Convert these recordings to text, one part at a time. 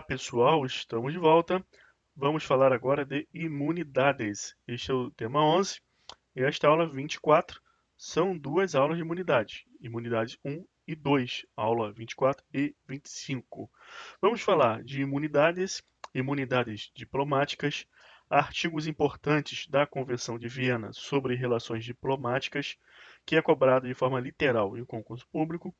pessoal, estamos de volta. Vamos falar agora de imunidades. Este é o tema 11 e esta aula 24 são duas aulas de imunidade. Imunidades 1 e 2, aula 24 e 25. Vamos falar de imunidades, imunidades diplomáticas, artigos importantes da Convenção de Viena sobre relações diplomáticas, que é cobrado de forma literal em concurso público,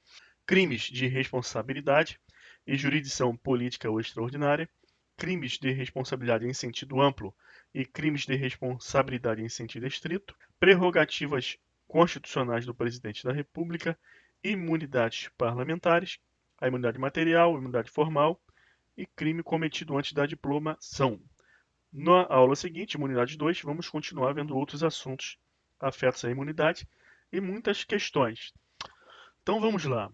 crimes de responsabilidade e jurisdição política ou extraordinária, crimes de responsabilidade em sentido amplo e crimes de responsabilidade em sentido estrito, prerrogativas constitucionais do presidente da República, imunidades parlamentares, a imunidade material, a imunidade formal e crime cometido antes da diplomação. Na aula seguinte, imunidade 2, vamos continuar vendo outros assuntos afetos à imunidade e muitas questões. Então vamos lá.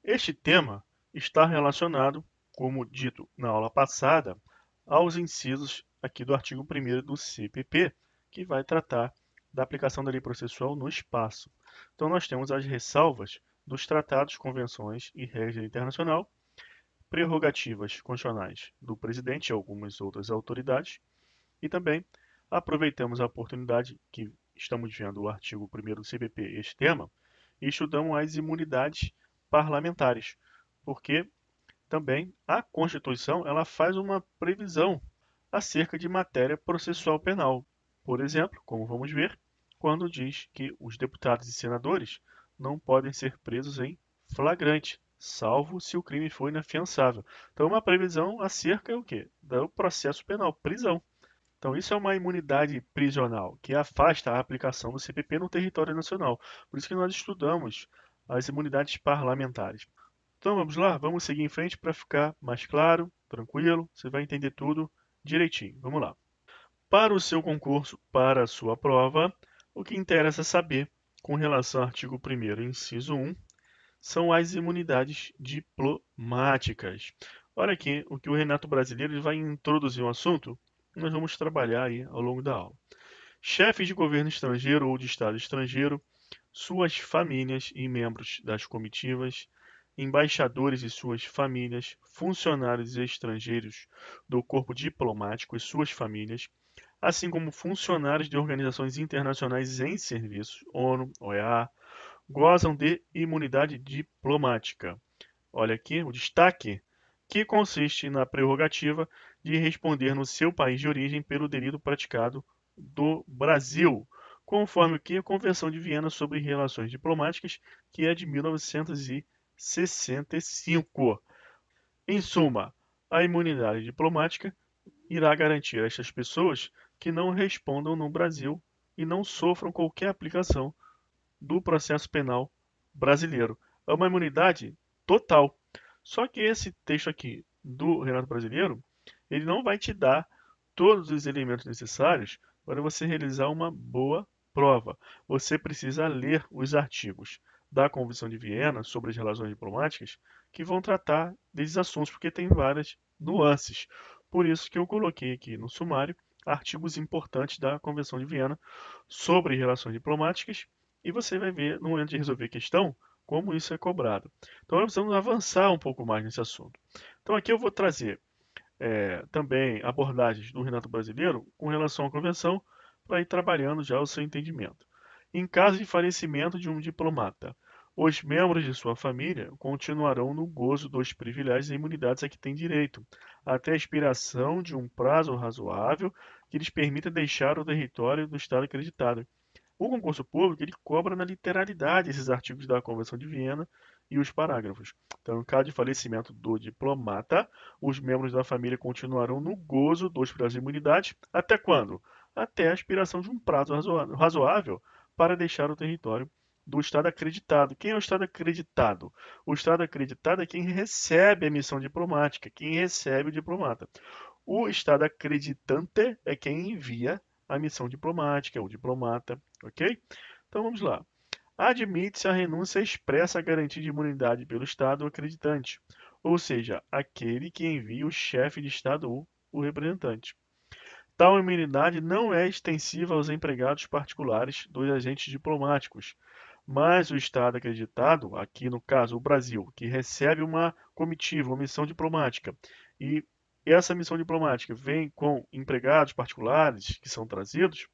Este tema está relacionado, como dito na aula passada, aos incisos aqui do artigo 1º do CPP, que vai tratar da aplicação da lei processual no espaço. Então nós temos as ressalvas dos tratados, convenções e regras internacional, prerrogativas constitucionais do presidente e algumas outras autoridades, e também aproveitamos a oportunidade que estamos vendo o artigo 1º do CPP, este tema, e estudamos as imunidades parlamentares, porque também a Constituição ela faz uma previsão acerca de matéria processual penal. Por exemplo, como vamos ver, quando diz que os deputados e senadores não podem ser presos em flagrante, salvo se o crime for inafiançável. Então, uma previsão acerca o quê? Do processo penal, prisão. Então, isso é uma imunidade prisional, que afasta a aplicação do CPP no território nacional. Por isso que nós estudamos as imunidades parlamentares. Então, vamos lá? Vamos seguir em frente para ficar mais claro, tranquilo. Você vai entender tudo direitinho. Vamos lá. Para o seu concurso, para a sua prova, o que interessa saber com relação ao artigo 1º, inciso 1, são as imunidades diplomáticas. Olha aqui o que o Renato Brasileiro vai introduzir um assunto que nós vamos trabalhar aí ao longo da aula. Chefes de governo estrangeiro ou de Estado estrangeiro, suas famílias e membros das comitivas, embaixadores e suas famílias, funcionários estrangeiros do corpo diplomático e suas famílias, assim como funcionários de organizações internacionais em serviços, ONU, OEA, gozam de imunidade diplomática. Olha aqui o destaque, que consiste na prerrogativa de responder no seu país de origem pelo delito praticado do Brasil, conforme o que a Convenção de Viena sobre Relações Diplomáticas, que é de 1965. Em suma, a imunidade diplomática irá garantir a estas pessoas que não respondam no Brasil e não sofram qualquer aplicação do processo penal brasileiro. É uma imunidade total. Só que esse texto aqui do Renato Brasileiro, ele não vai te dar todos os elementos necessários para você realizar uma boa prova. Você precisa ler os artigos da Convenção de Viena sobre as relações diplomáticas que vão tratar desses assuntos, porque tem várias nuances. Por isso que eu coloquei aqui no sumário artigos importantes da Convenção de Viena sobre relações diplomáticas e você vai ver, no momento de resolver a questão, como isso é cobrado. Então, nós precisamos avançar um pouco mais nesse assunto. Então, aqui eu vou trazer também abordagens do Renato Brasileiro com relação à convenção, para ir trabalhando já o seu entendimento. Em caso de falecimento de um diplomata, os membros de sua família continuarão no gozo dos privilégios e imunidades a que têm direito, até a expiração de um prazo razoável que lhes permita deixar o território do Estado acreditado. O concurso público ele cobra na literalidade esses artigos da Convenção de Viena e os parágrafos. Então, em caso de falecimento do diplomata, os membros da família continuarão no gozo dos prazos de imunidade. Até quando? Até a expiração de um prazo razoável para deixar o território do Estado acreditado. Quem é o Estado acreditado? O Estado acreditado é quem recebe a missão diplomática, quem recebe o diplomata. O Estado acreditante é quem envia a missão diplomática, o diplomata, ok? Então vamos lá. Admite-se a renúncia expressa à garantia de imunidade pelo Estado acreditante, ou seja, aquele que envia o chefe de Estado ou o representante. Tal imunidade não é extensiva aos empregados particulares dos agentes diplomáticos, mas o Estado acreditado, aqui no caso o Brasil, que recebe uma comitiva, uma missão diplomática, e essa missão diplomática vem com empregados particulares que são trazidos,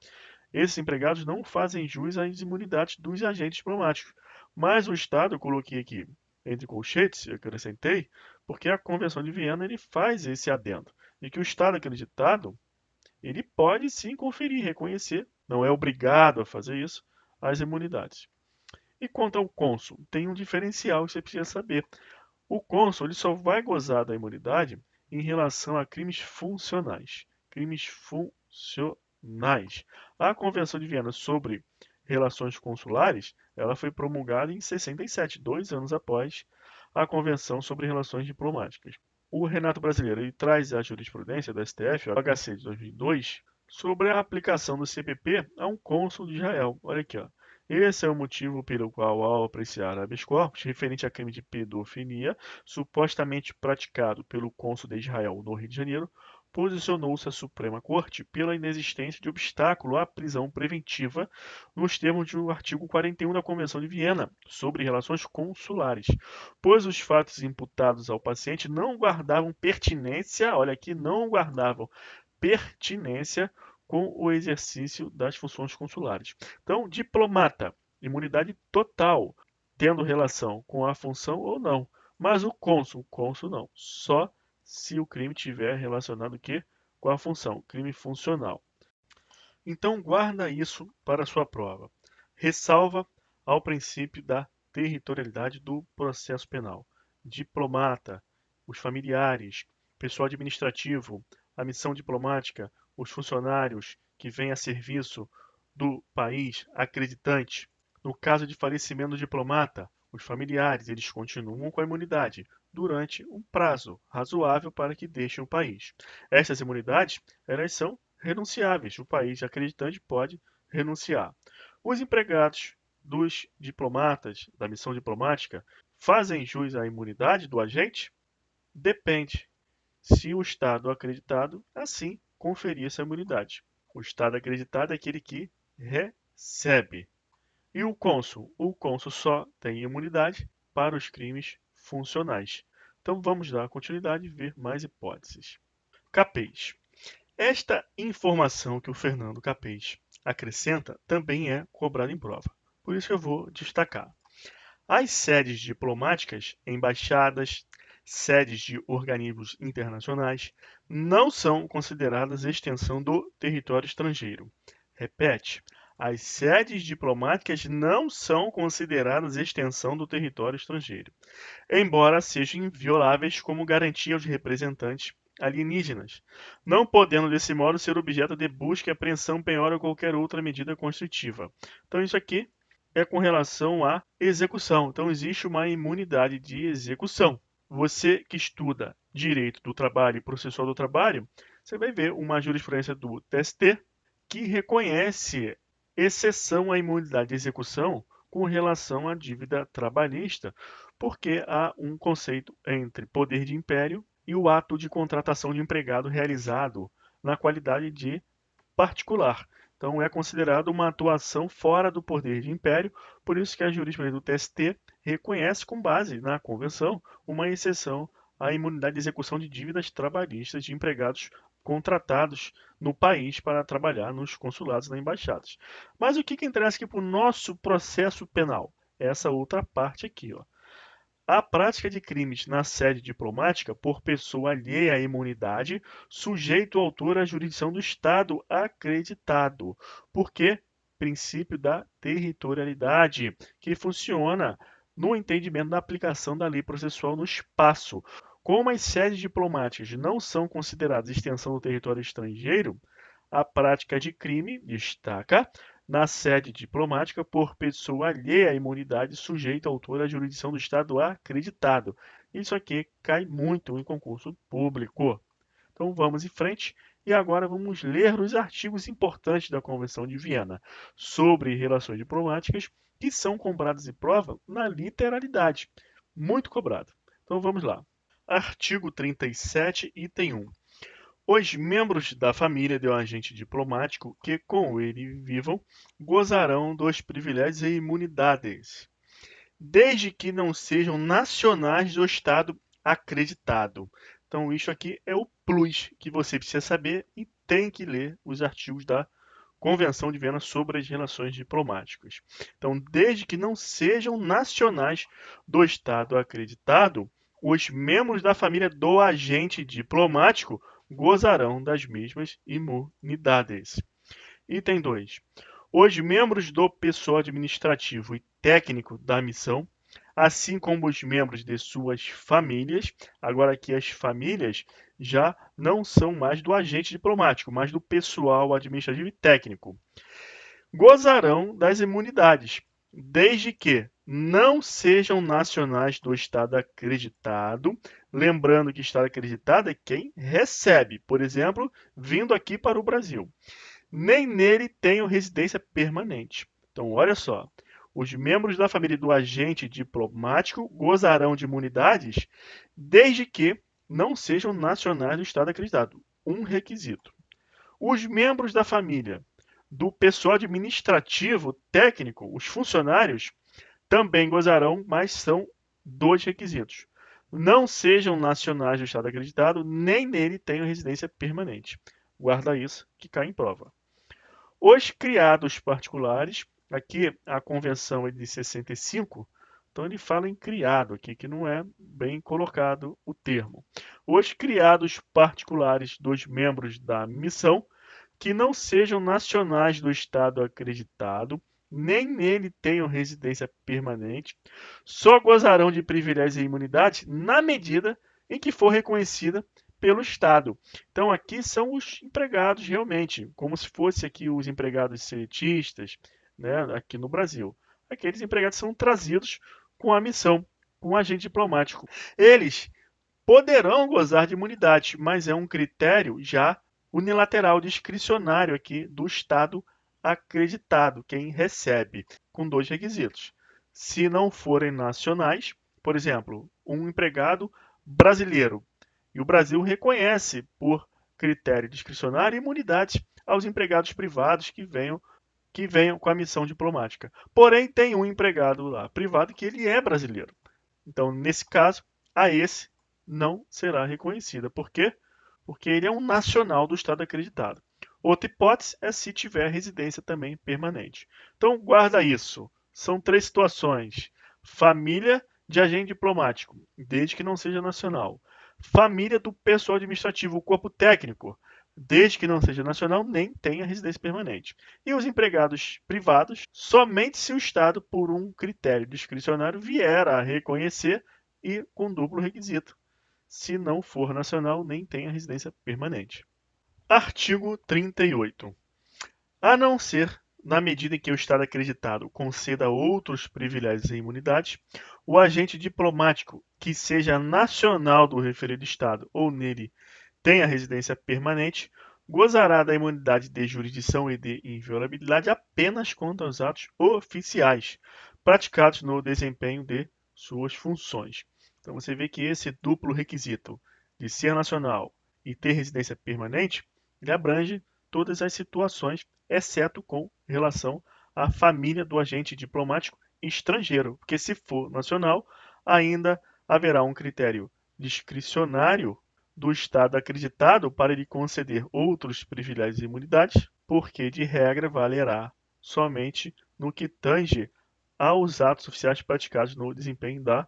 esses empregados não fazem jus às imunidades dos agentes diplomáticos. Mas o Estado, eu coloquei aqui entre colchetes, eu acrescentei, porque a Convenção de Viena ele faz esse adendo, de que o Estado acreditado ele pode sim conferir, reconhecer, não é obrigado a fazer isso, as imunidades. E quanto ao cônsul, tem um diferencial que você precisa saber. O cônsul ele só vai gozar da imunidade em relação a crimes funcionais. Crimes funcionais. A Convenção de Viena sobre Relações Consulares, ela foi promulgada em 67, 2 anos após a Convenção sobre Relações Diplomáticas. O Renato Brasileiro ele traz a jurisprudência do STF, o HC de 2002, sobre a aplicação do CPP a um cônsul de Israel. Olha aqui, ó. Esse é o motivo pelo qual, ao apreciar habeas corpus referente a crime de pedofilia, supostamente praticado pelo cônsul de Israel no Rio de Janeiro, posicionou-se a Suprema Corte pela inexistência de obstáculo à prisão preventiva nos termos do artigo 41 da Convenção de Viena sobre relações consulares, pois os fatos imputados ao paciente não guardavam pertinência, olha aqui, não guardavam pertinência com o exercício das funções consulares. Então, diplomata, imunidade total, tendo relação com a função ou não. Mas o cônsul não. Só se o crime tiver relacionado com a função, crime funcional. Então, guarda isso para a sua prova. Ressalva ao princípio da territorialidade do processo penal. Diplomata, os familiares, pessoal administrativo, a missão diplomática, os funcionários que vêm a serviço do país acreditante. No caso de falecimento do diplomata, os familiares eles continuam com a imunidade durante um prazo razoável para que deixem o país. Essas imunidades elas são renunciáveis. O país acreditante pode renunciar. Os empregados dos diplomatas da missão diplomática fazem jus à imunidade do agente? Depende. Se o Estado acreditado assim conferir essa imunidade. O Estado acreditado é aquele que recebe. E o cônsul? O cônsul só tem imunidade para os crimes funcionais. Então vamos dar continuidade e ver mais hipóteses. Capês. Esta informação que o Fernando Capês acrescenta também é cobrada em prova. Por isso eu vou destacar. As sedes diplomáticas, embaixadas, sedes de organismos internacionais, não são consideradas extensão do território estrangeiro. Repete. As sedes diplomáticas não são consideradas extensão do território estrangeiro, embora sejam invioláveis como garantia aos representantes alienígenas, não podendo desse modo ser objeto de busca, apreensão, penhora ou qualquer outra medida constritiva. Então isso aqui é com relação à execução. Então existe uma imunidade de execução. Você que estuda direito do trabalho e processual do trabalho, você vai ver uma jurisprudência do TST que reconhece exceção à imunidade de execução com relação à dívida trabalhista, porque há um conceito entre poder de império e o ato de contratação de empregado realizado na qualidade de particular. Então, é considerado uma atuação fora do poder de império, por isso que a jurisprudência do TST reconhece, com base na Convenção, uma exceção à imunidade de execução de dívidas trabalhistas de empregados contratados no país para trabalhar nos consulados e nas embaixadas. Mas o que interessa aqui para o nosso processo penal? Essa outra parte aqui, ó. A prática de crimes na sede diplomática por pessoa alheia à imunidade, sujeito o autor à jurisdição do Estado acreditado. Por quê? Princípio da territorialidade, que funciona no entendimento da aplicação da lei processual no espaço. Como as sedes diplomáticas não são consideradas extensão do território estrangeiro, a prática de crime, destaca, na sede diplomática por pessoa alheia à imunidade sujeita ao autor à jurisdição do Estado acreditado. Isso aqui cai muito em concurso público. Então vamos em frente e agora vamos ler os artigos importantes da Convenção de Viena sobre relações diplomáticas que são cobrados em prova na literalidade. Muito cobrado. Então vamos lá. Artigo 37, item 1. Os membros da família de um agente diplomático que com ele vivam gozarão dos privilégios e imunidades, desde que não sejam nacionais do Estado acreditado. Então, isso aqui é o plus que você precisa saber e tem que ler os artigos da Convenção de Viena sobre as relações diplomáticas. Então, desde que não sejam nacionais do Estado acreditado, os membros da família do agente diplomático gozarão das mesmas imunidades. Item 2. Os membros do pessoal administrativo e técnico da missão, assim como os membros de suas famílias, agora aqui as famílias já não são mais do agente diplomático, mas do pessoal administrativo e técnico, gozarão das imunidades, desde que não sejam nacionais do Estado acreditado, lembrando que Estado acreditado é quem recebe, por exemplo, vindo aqui para o Brasil, nem nele tenham residência permanente. Então, olha só, os membros da família do agente diplomático gozarão de imunidades desde que não sejam nacionais do Estado acreditado. Um requisito. Os membros da família do pessoal administrativo, técnico, os funcionários, também gozarão, mas são dois requisitos. Não sejam nacionais do Estado acreditado, nem nele tenham residência permanente. Guarda isso, que cai em prova. Os criados particulares, aqui a convenção é de 65, então ele fala em criado aqui, que não é bem colocado o termo. Os criados particulares dos membros da missão, que não sejam nacionais do Estado acreditado, nem nele tenham residência permanente, só gozarão de privilégios e imunidades na medida em que for reconhecida pelo Estado. Então, aqui são os empregados realmente, como se fosse aqui os empregados seletistas, né, aqui no Brasil. Aqueles empregados são trazidos com a missão, com o agente diplomático. Eles poderão gozar de imunidade, mas é um critério já unilateral, discricionário aqui do Estado acreditado, quem recebe, com dois requisitos. Se não forem nacionais, por exemplo, um empregado brasileiro, e o Brasil reconhece, por critério discricionário, imunidades aos empregados privados que venham com a missão diplomática. Porém, tem um empregado lá privado que ele é brasileiro. Então, nesse caso, a esse não será reconhecida. Por quê? Porque ele é um nacional do Estado acreditado. Outra hipótese é se tiver residência também permanente. Então, guarda isso. São três situações. Família de agente diplomático, desde que não seja nacional. Família do pessoal administrativo, o corpo técnico, desde que não seja nacional, nem tenha residência permanente. E os empregados privados, somente se o Estado, por um critério discricionário, vier a reconhecer e com duplo requisito. Se não for nacional, nem tenha residência permanente. Artigo 38. A não ser na medida em que o Estado acreditado conceda outros privilégios e imunidades, o agente diplomático que seja nacional do referido Estado ou nele tenha residência permanente, gozará da imunidade de jurisdição e de inviolabilidade apenas quanto aos atos oficiais praticados no desempenho de suas funções. Então você vê que esse duplo requisito de ser nacional e ter residência permanente, ele abrange todas as situações, exceto com relação à família do agente diplomático estrangeiro, porque se for nacional, ainda haverá um critério discricionário do Estado acreditado para lhe conceder outros privilégios e imunidades, porque de regra valerá somente no que tange aos atos oficiais praticados no desempenho da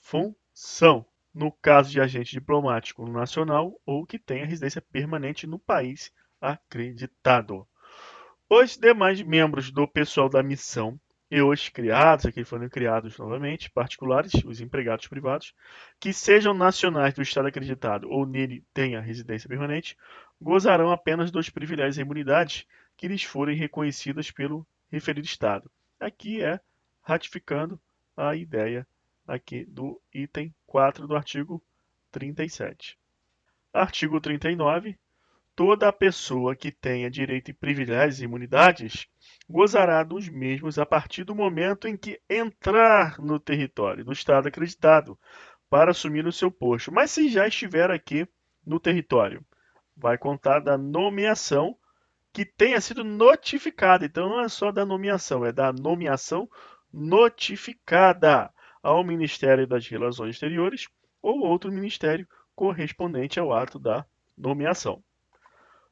função, no caso de agente diplomático nacional ou que tenha residência permanente no país acreditado. Os demais membros do pessoal da missão e os criados, aqui foram criados novamente, particulares, os empregados privados, que sejam nacionais do Estado acreditado ou nele tenha residência permanente, gozarão apenas dos privilégios e imunidades que lhes forem reconhecidas pelo referido Estado. Aqui é ratificando a ideia aqui do item 4 do artigo 37. Artigo 39. Toda pessoa que tenha direito e privilégios e imunidades gozará dos mesmos a partir do momento em que entrar no território do Estado acreditado para assumir o seu posto. Mas se já estiver aqui no território, vai contar da nomeação que tenha sido notificada. Então não é só da nomeação, é da nomeação notificada ao Ministério das Relações Exteriores ou outro ministério correspondente ao ato da nomeação.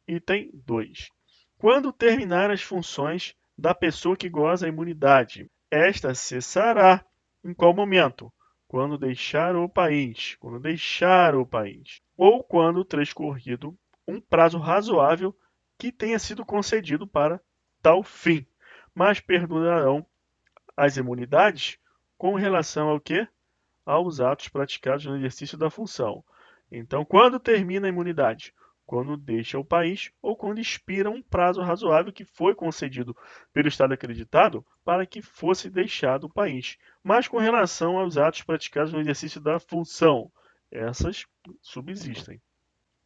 Item 2. Quando terminar as funções da pessoa que goza a imunidade, esta cessará em qual momento? Quando deixar o país, ou quando transcorrido um prazo razoável que tenha sido concedido para tal fim, mas perdurarão as imunidades com relação ao quê? Aos atos praticados no exercício da função. Então, quando termina a imunidade? Quando deixa o país ou quando expira um prazo razoável que foi concedido pelo Estado acreditado para que fosse deixado o país. Mas com relação aos atos praticados no exercício da função, essas subsistem.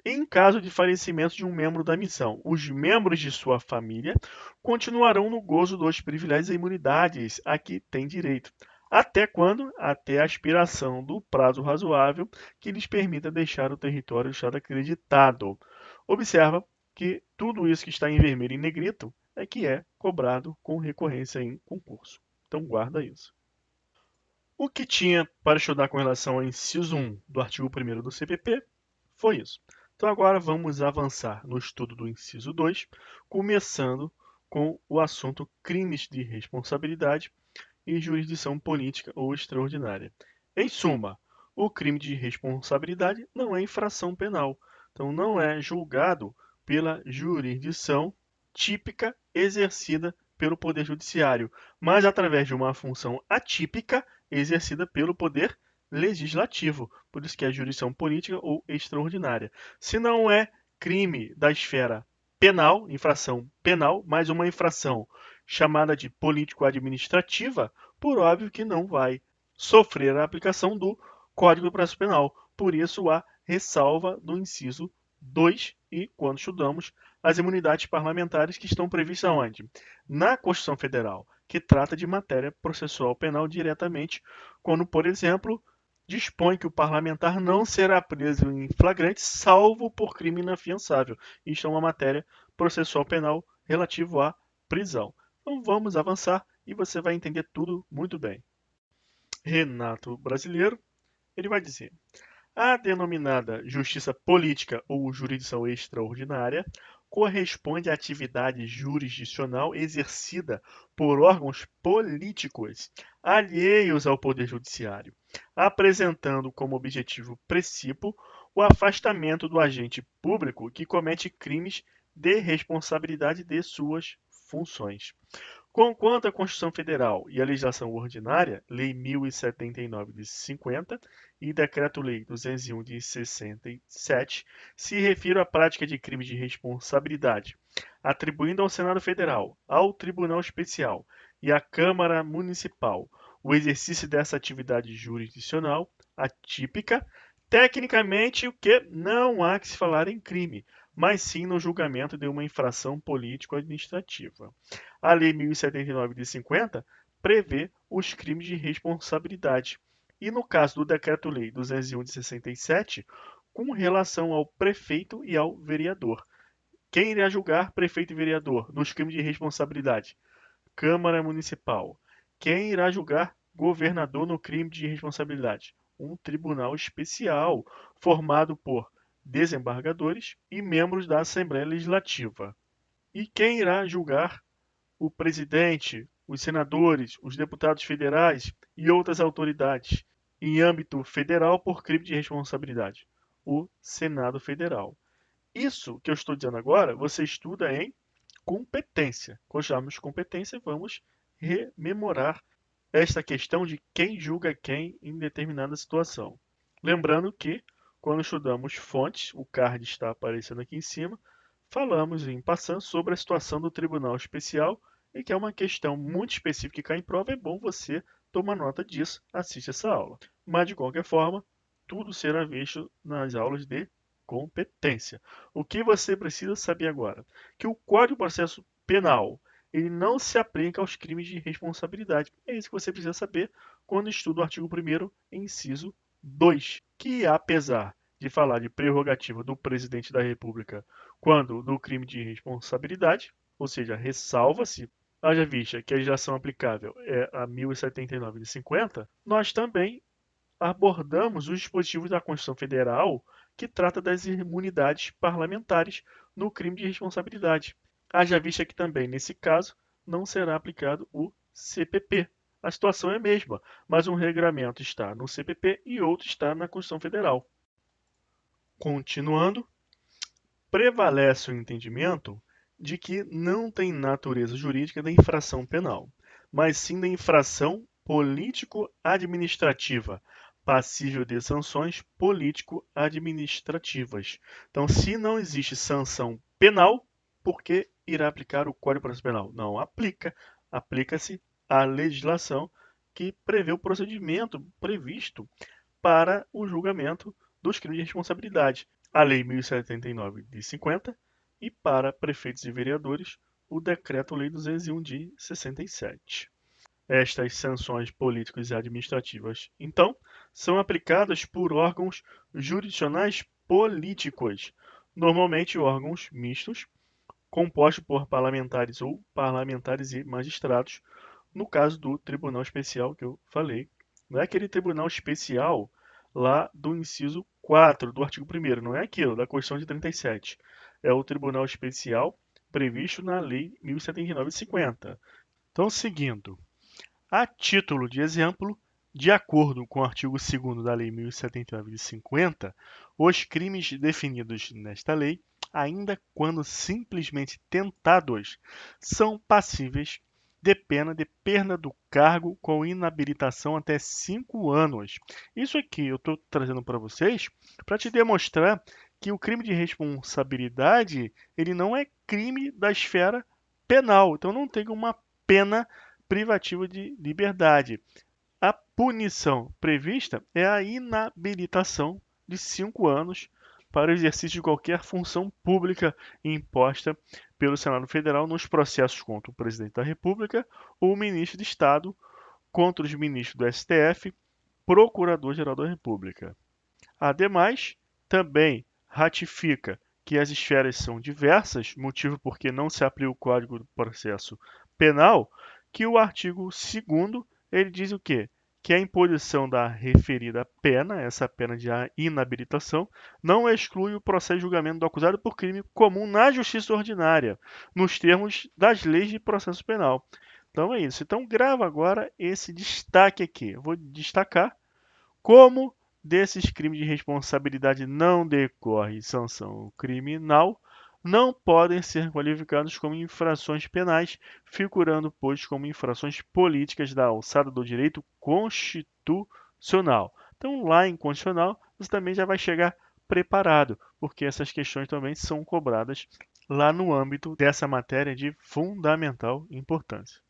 Em caso de falecimento de um membro da missão, os membros de sua família continuarão no gozo dos privilégios e imunidades a que têm direito. Até quando? Até a expiração do prazo razoável que lhes permita deixar o território do Estado acreditado. Observa que tudo isso que está em vermelho e negrito é que é cobrado com recorrência em concurso. Então guarda isso. O que tinha para estudar com relação ao inciso 1 do artigo 1º do CPP foi isso. Então agora vamos avançar no estudo do inciso 2, começando com o assunto crimes de responsabilidade e jurisdição política ou extraordinária. Em suma, o crime de responsabilidade não é infração penal, então não é julgado pela jurisdição típica exercida pelo Poder Judiciário, mas através de uma função atípica exercida pelo Poder Legislativo, por isso que é jurisdição política ou extraordinária. Se não é crime da esfera penal, infração penal, mas uma infração chamada de político-administrativa, por óbvio que não vai sofrer a aplicação do Código do Processo Penal. Por isso, a ressalva do inciso 2 e, quando estudamos, as imunidades parlamentares que estão previstas onde? Na Constituição Federal, que trata de matéria processual penal diretamente, quando, por exemplo, dispõe que o parlamentar não será preso em flagrante, salvo por crime inafiançável. Isto é uma matéria processual penal relativo à prisão. Então vamos avançar e você vai entender tudo muito bem. Renato Brasileiro, ele vai dizer: a denominada justiça política ou jurisdição extraordinária corresponde à atividade jurisdicional exercida por órgãos políticos alheios ao Poder Judiciário, apresentando como objetivo principal o afastamento do agente público que comete crimes de responsabilidade de suas funções. Conquanto a Constituição Federal e a legislação ordinária, Lei 1079 de 50 e Decreto-Lei 201 de 67, se refere à prática de crimes de responsabilidade, atribuindo ao Senado Federal, ao Tribunal Especial e à Câmara Municipal o exercício dessa atividade jurisdicional atípica, tecnicamente o que não há que se falar em crime, mas sim no julgamento de uma infração político-administrativa. A Lei 1079 de 50 prevê os crimes de responsabilidade. E no caso do Decreto-Lei 201 de 67, com relação ao prefeito e ao vereador. Quem irá julgar prefeito e vereador nos crimes de responsabilidade? Câmara Municipal. Quem irá julgar governador no crime de responsabilidade? Um tribunal especial, formado por desembargadores e membros da Assembleia Legislativa. E quem irá julgar o presidente, os senadores, os deputados federais e outras autoridades em âmbito federal por crime de responsabilidade? O Senado Federal. Isso que eu estou dizendo agora, você estuda em competência. Quando chamamos competência, vamos rememorar esta questão de quem julga quem em determinada situação. Lembrando que, quando estudamos fontes, o card está aparecendo aqui em cima, falamos em passando sobre a situação do Tribunal Especial e que é uma questão muito específica que cai em prova, é bom você tomar nota disso, assiste essa aula. Mas, de qualquer forma, tudo será visto nas aulas de competência. O que você precisa saber agora? Que o Código de Processo Penal ele não se aplica aos crimes de responsabilidade. É isso que você precisa saber quando estuda o artigo 1º, inciso 2, que apesar de falar de prerrogativa do presidente da República quando do crime de responsabilidade, ou seja, ressalva-se, haja vista que a legislação aplicável é a 1079 de 50, nós também abordamos os dispositivos da Constituição Federal que trata das imunidades parlamentares no crime de responsabilidade. Haja vista que também, nesse caso, não será aplicado o CPP. A situação é a mesma, mas um regramento está no CPP e outro está na Constituição Federal. Continuando, prevalece o entendimento de que não tem natureza jurídica da infração penal, mas sim da infração político-administrativa, passível de sanções político-administrativas. Então, se não existe sanção penal, por que irá aplicar o Código de Processo Penal? Não aplica. Aplica-se a legislação que prevê o procedimento previsto para o julgamento dos crimes de responsabilidade. A Lei 1079 de 50 e para prefeitos e vereadores, o Decreto-Lei 201 de 67. Estas sanções políticas e administrativas, então, são aplicadas por órgãos jurisdicionais políticos, normalmente órgãos mistos, compostos por parlamentares ou parlamentares e magistrados, no caso do Tribunal Especial que eu falei. Não é aquele Tribunal Especial lá do inciso 4 do artigo 1º, não é aquilo da Constituição de 37. É o Tribunal Especial previsto na Lei 1079 de 50. Então, seguindo, a título de exemplo, de acordo com o artigo 2º da Lei 1079 de 50, os crimes definidos nesta lei, ainda quando simplesmente tentados, são passíveis de pena de perda do cargo com inabilitação até 5 anos. Isso aqui eu estou trazendo para vocês para te demonstrar que o crime de responsabilidade ele não é crime da esfera penal. Então não tem uma pena privativa de liberdade. A punição prevista é a inabilitação de 5 anos para o exercício de qualquer função pública imposta pelo Senado Federal nos processos contra o Presidente da República ou o Ministro de Estado, contra os ministros do STF, Procurador-Geral da República. Ademais, também ratifica que as esferas são diversas, motivo porque não se aplica o Código do Processo Penal, que o artigo 2º ele diz o quê? Que a imposição da referida pena, essa pena de inabilitação, não exclui o processo de julgamento do acusado por crime comum na justiça ordinária, nos termos das leis de processo penal. Então é isso. Então grava agora esse destaque aqui. Eu vou destacar como desses crimes de responsabilidade não decorre sanção criminal, não podem ser qualificados como infrações penais, figurando, pois, como infrações políticas da alçada do direito constitucional. Então, lá em constitucional, você também já vai chegar preparado, porque essas questões também são cobradas lá no âmbito dessa matéria de fundamental importância.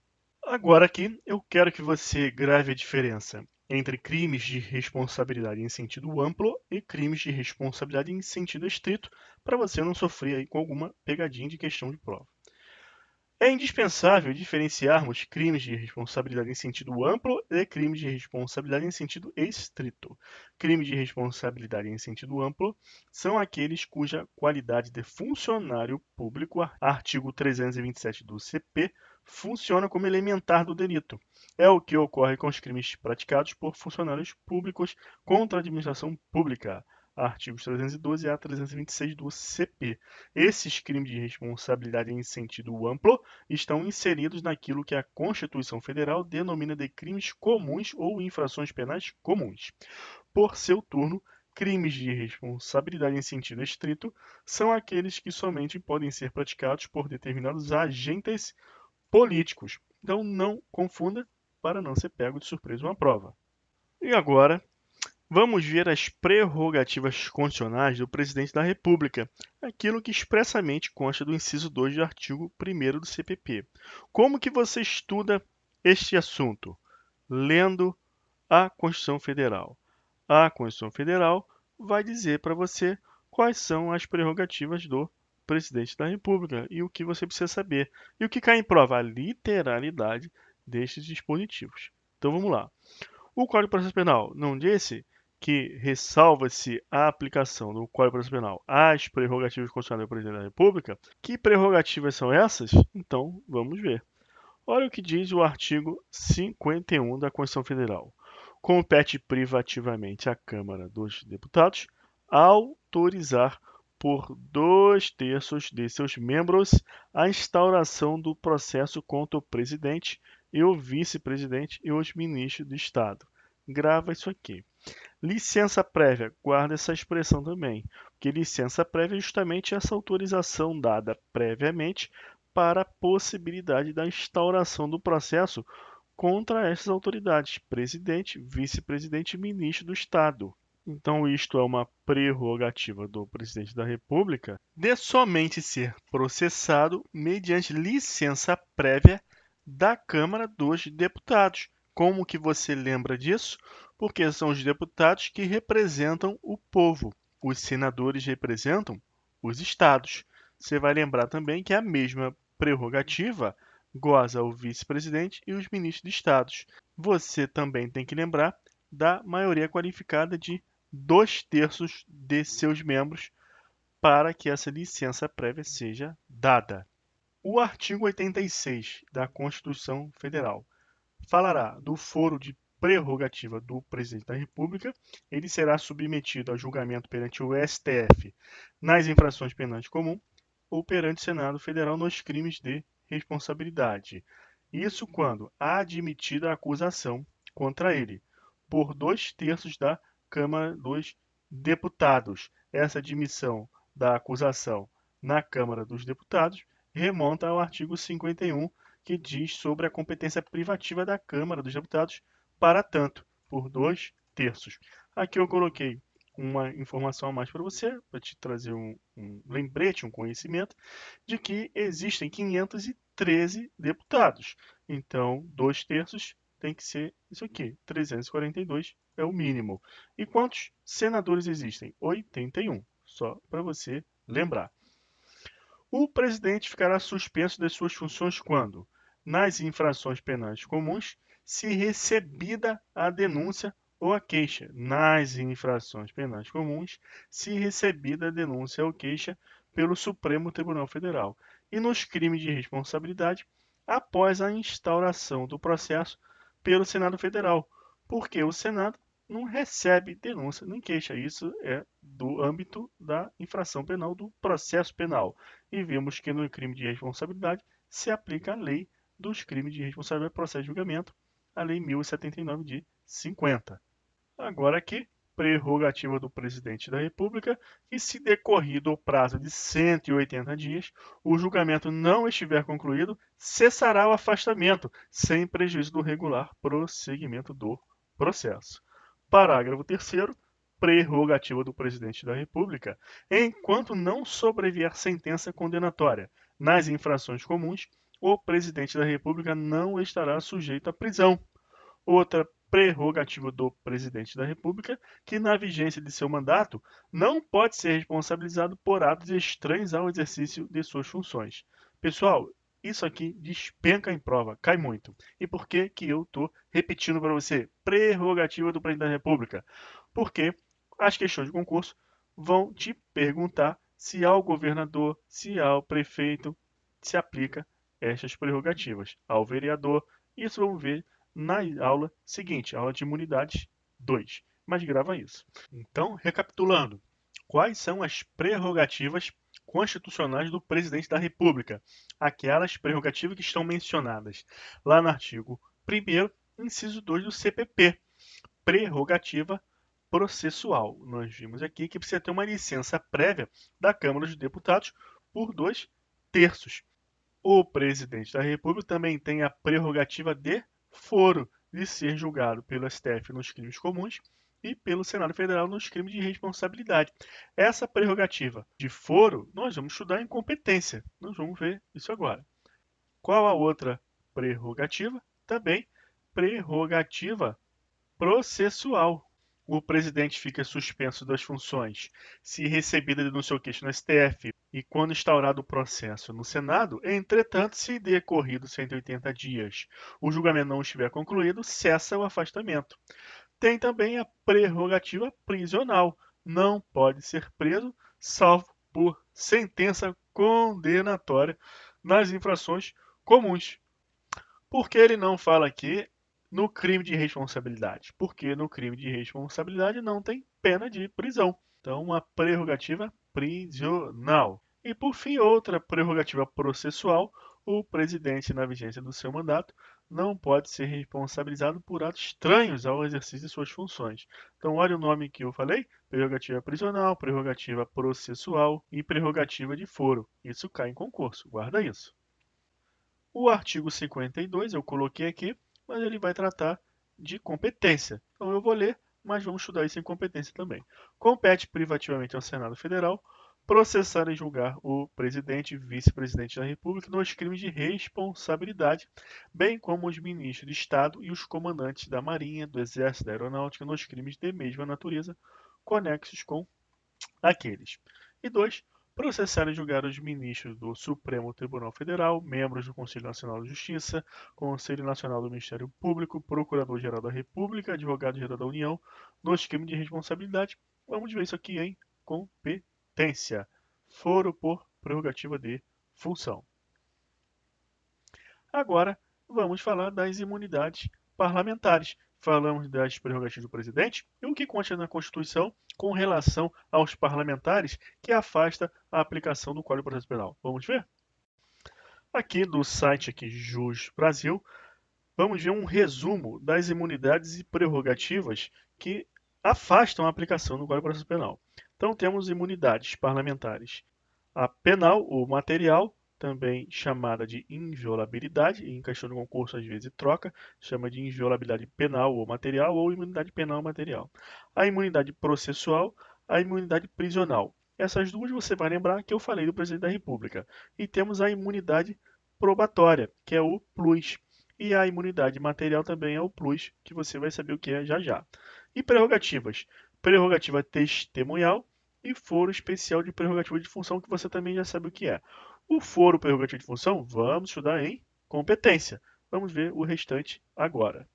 Agora aqui eu quero que você grave a diferença entre crimes de responsabilidade em sentido amplo e crimes de responsabilidade em sentido estrito, para você não sofrer aí com alguma pegadinha de questão de prova. É indispensável diferenciarmos crimes de responsabilidade em sentido amplo e crimes de responsabilidade em sentido estrito. Crimes de responsabilidade em sentido amplo são aqueles cuja qualidade de funcionário público, artigo 327 do CP, funciona como elementar do delito. É o que ocorre com os crimes praticados por funcionários públicos contra a administração pública, artigos 312 a 326 do CP. Esses crimes de responsabilidade em sentido amplo estão inseridos naquilo que a Constituição Federal denomina de crimes comuns ou infrações penais comuns. Por seu turno, crimes de responsabilidade em sentido estrito são aqueles que somente podem ser praticados por determinados agentes políticos. Então não confunda para não ser pego de surpresa uma prova. E agora, vamos ver as prerrogativas constitucionais do Presidente da República, aquilo que expressamente consta do inciso 2 do artigo 1º do CPP. Como que você estuda este assunto? Lendo a Constituição Federal. A Constituição Federal vai dizer para você quais são as prerrogativas do Presidente da República e o que você precisa saber. E o que cai em prova? A literalidade destes dispositivos. Então vamos lá. O Código de Processo Penal não disse que ressalva-se a aplicação do Código de Processo Penal às prerrogativas constitucionais do Presidente da República? Que prerrogativas são essas? Então, vamos ver. Olha o que diz o artigo 51 da Constituição Federal. Compete privativamente à Câmara dos Deputados autorizar por 2/3 de seus membros a instauração do processo contra o presidente e o vice-presidente e os ministros do Estado. Grava isso aqui. Licença prévia, guarda essa expressão também, porque licença prévia é justamente essa autorização dada previamente para a possibilidade da instauração do processo contra essas autoridades, presidente, vice-presidente e ministro do Estado. Então, isto é uma prerrogativa do presidente da República de somente ser processado mediante licença prévia da Câmara dos Deputados. Como que você lembra disso? Porque são os deputados que representam o povo. Os senadores representam os estados. Você vai lembrar também que a mesma prerrogativa goza o vice-presidente e os ministros de estados. Você também tem que lembrar da maioria qualificada de 2/3 de seus membros para que essa licença prévia seja dada. O artigo 86 da Constituição Federal falará do foro de prerrogativa do Presidente da República. Ele será submetido a julgamento perante o STF nas infrações penais comuns ou perante o Senado Federal nos crimes de responsabilidade. Isso quando admitida a acusação contra ele por 2/3 da Câmara dos Deputados. Essa admissão da acusação na Câmara dos Deputados remonta ao artigo 51, que diz sobre a competência privativa da Câmara dos Deputados para tanto, por 2/3. Aqui eu coloquei uma informação a mais para você, para te trazer um lembrete, um conhecimento, de que existem 513 deputados. Então, 2/3 tem que ser isso aqui, 342 é o mínimo. E quantos senadores existem? 81, só para você lembrar. O presidente ficará suspenso das suas funções quando, nas infrações penais comuns, se recebida a denúncia ou a queixa. Nas infrações penais comuns, se recebida a denúncia ou queixa pelo Supremo Tribunal Federal. E nos crimes de responsabilidade, após a instauração do processo pelo Senado Federal, porque o Senado não recebe denúncia nem queixa. Isso é do âmbito da infração penal, do processo penal. E vimos que no crime de responsabilidade se aplica a lei dos crimes de responsabilidade e processo de julgamento, a lei 1079 de 50. Agora aqui, prerrogativa do presidente da República, que se decorrido o prazo de 180 dias, o julgamento não estiver concluído, cessará o afastamento, sem prejuízo do regular prosseguimento do processo. Parágrafo 3º, prerrogativa do presidente da República, enquanto não sobrevier sentença condenatória nas infrações comuns, o presidente da República não estará sujeito à prisão. Outra prerrogativa do presidente da República, que na vigência de seu mandato não pode ser responsabilizado por atos estranhos ao exercício de suas funções. Pessoal, isso aqui despenca em prova, cai muito. E por que que eu estou repetindo para você? Prerrogativa do presidente da República. Porque as questões de concurso vão te perguntar se ao governador, se ao prefeito se aplica estas prerrogativas. Ao vereador, isso vamos ver na aula seguinte, aula de imunidades 2. Mas grava isso. Então, recapitulando, quais são as prerrogativas constitucionais do presidente da República? Aquelas prerrogativas que estão mencionadas lá no artigo 1º, inciso 2 do CPP, prerrogativa processual. Nós vimos aqui que precisa ter uma licença prévia da Câmara dos Deputados por 2/3. O presidente da República também tem a prerrogativa de foro, de ser julgado pelo STF nos crimes comuns e pelo Senado Federal nos crimes de responsabilidade. Essa prerrogativa de foro, nós vamos estudar em competência. Nós vamos ver isso agora. Qual a outra prerrogativa? Também prerrogativa processual. O presidente fica suspenso das funções se recebida denúncia ou queixa no STF e quando instaurado o processo no Senado, entretanto, se decorrido 180 dias o julgamento não estiver concluído, cessa o afastamento. Tem também a prerrogativa prisional. Não pode ser preso, salvo por sentença condenatória nas infrações comuns. Por que ele não fala aqui no crime de responsabilidade? Porque no crime de responsabilidade não tem pena de prisão. Então, uma prerrogativa prisional. E, por fim, outra prerrogativa processual: o presidente, na vigência do seu mandato, não pode ser responsabilizado por atos estranhos ao exercício de suas funções. Então, olha o nome que eu falei: prerrogativa prisional, prerrogativa processual e prerrogativa de foro. Isso cai em concurso, guarda isso. O artigo 52 eu coloquei aqui, mas ele vai tratar de competência. Então eu vou ler, mas vamos estudar isso em competência também. Compete privativamente ao Senado Federal processar e julgar o presidente e vice-presidente da República nos crimes de responsabilidade, bem como os ministros de Estado e os comandantes da Marinha, do Exército, da Aeronáutica nos crimes de mesma natureza, conexos com aqueles. E 2. Processar e julgar os ministros do Supremo Tribunal Federal, membros do Conselho Nacional de Justiça, Conselho Nacional do Ministério Público, Procurador-Geral da República, Advogado-Geral da União, nos crimes de responsabilidade. Vamos ver isso aqui em competência. Foro por prerrogativa de função. Agora, vamos falar das imunidades parlamentares. Falamos das prerrogativas do presidente e o que consta na Constituição com relação aos parlamentares que afasta a aplicação do Código de Processo Penal. Vamos ver? Aqui do site Jus Brasil, vamos ver um resumo das imunidades e prerrogativas que afastam a aplicação do Código de Processo Penal. Então temos imunidades parlamentares: a penal ou material, também chamada de inviolabilidade, em questão de concurso às vezes troca, chama de inviolabilidade penal ou material, ou imunidade penal ou material. A imunidade processual, a imunidade prisional. Essas duas você vai lembrar que eu falei do presidente da República. E temos a imunidade probatória, que é o plus. E a imunidade material também é o plus, que você vai saber o que é já já. E prerrogativas: prerrogativa testemunhal e foro especial de prerrogativa de função, que você também já sabe o que é. O foro prerrogativa de função, vamos estudar em competência. Vamos ver o restante agora.